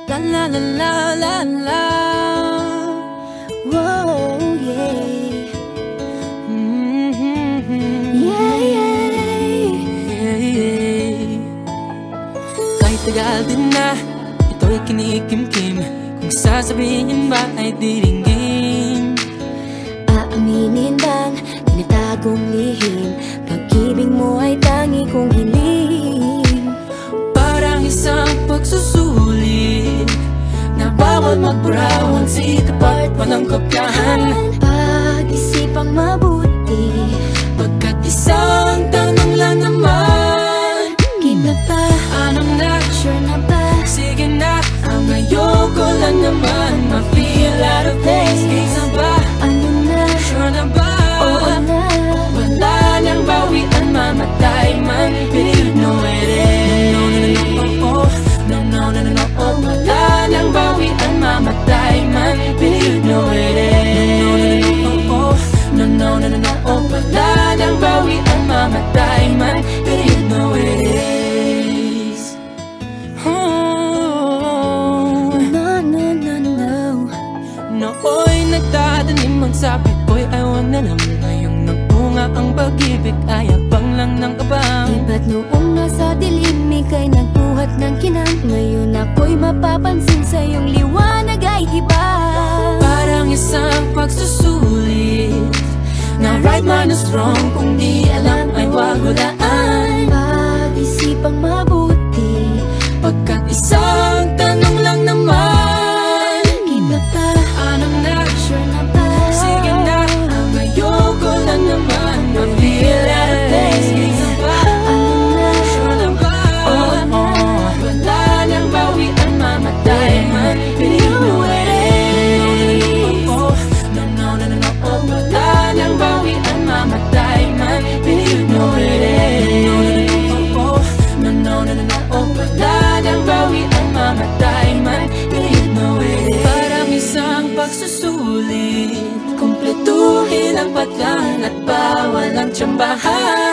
La la la la la la. Whoa, yeah. Yeah, yeah. Kahit tagal din na ito'y kinikimkim, kung sasabihin ba ay diringgin. Aaminin bang tinatagong lihim, pag-ibig mo ay tangi kong hiling. Parang isang pagsusulit na bawal magburawan, sikapat walang kopyahan. Pag-isipang mabuti, pagkat isang tanong lang naman. Kita pa, anong na? sure na ba? Sige na, ang ayoko lang naman ma-feel out of place. Kaysa ba? Ano na? Sure na ba? Oo na. Wala nang bawian, mamatay man, but you know it is. No, no, no, no, oh, no, no, no, no, no, oh. Wala nang bawian, mamatay man, but you know it is. No, no, no, no, no, oh. Wala nang bawian, mamatay man, but you know it is. Oh, No, no, no, no. nooy nagtatanim ang sabi ko'y ayaw na lang. Ngayong nagbunga ang pag-ibig ay abang lang ng abang. Di ba't noong nasa dilim ika'y nagbuhat ng kinang, ngayon ako'y mapapansin sa iyong liwanag ay iba. Parang isang pagsusulit na right man is wrong, kung di alam ay wag hulaan. Pag-isipang mabuti, pagkat isang tanong lang naman. kita pa, Anong na? sure na ba? Sige na, ang ayoko lang naman ma-feel out of place. Kaysa ba? Ano na? Sure na ba? Oo na. Wala nang bawian, mamatay man, but you know it is. No, no, no, no, no, oh. Wala nang bawian, mamatay man, but you know it is. No, no, no, no, no, oh. Wala nang bawian, mamatay man, but you know it is. Parang isang pagsusulit, kumpletuhin ang patlan at bawal ang tsambahan.